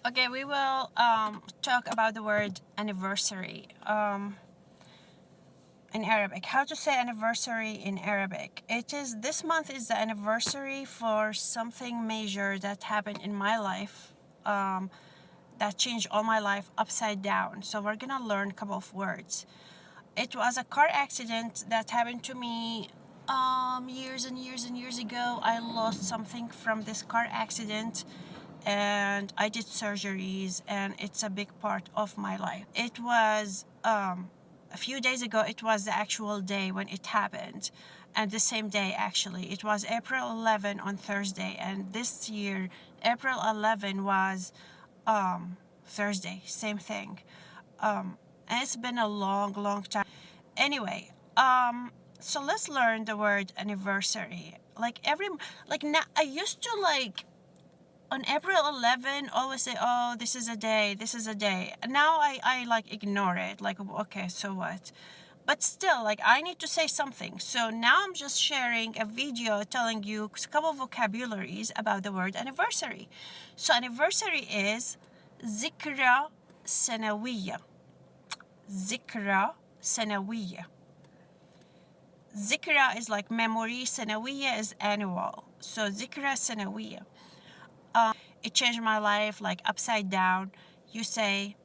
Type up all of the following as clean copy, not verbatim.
Okay, we will talk about the word anniversary in Arabic. How to say anniversary in Arabic? This month is the anniversary for something major that happened in my life, that changed all my life upside down. So we're gonna learn a couple of words. It was a car accident that happened to me years and years and years ago. I lost something from this car accident and I did surgeries, and it's a big part of my life. It was a few days ago, it was the actual day when it happened, and the same day actually. It was April 11 on Thursday, and this year, April 11 was Thursday, same thing. And it's been a long, long time. Anyway, so let's learn the word anniversary. Now, I used to on April 11 always say, oh, this is a day, this is a day. Now I like ignore it, like, okay, so what? But still, like, I need to say something. So now I'm just sharing a video telling you a couple of vocabularies about the word anniversary. So anniversary is ذكرى سنوية. ذكرى سنوية. ذكرى is like memory, سنوية is annual. So ذكرى سنوية. It changed my life like upside down. You say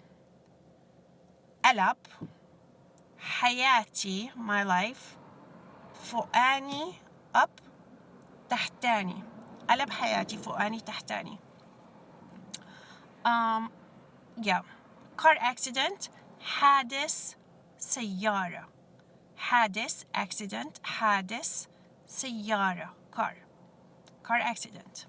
قلب حياتي, my life, فوقاني, up, تحتاني. قلب حياتي فوقاني تحتاني. Yeah. Car accident, حادث سيارة. حادث accident, حادث سيارة, car accident.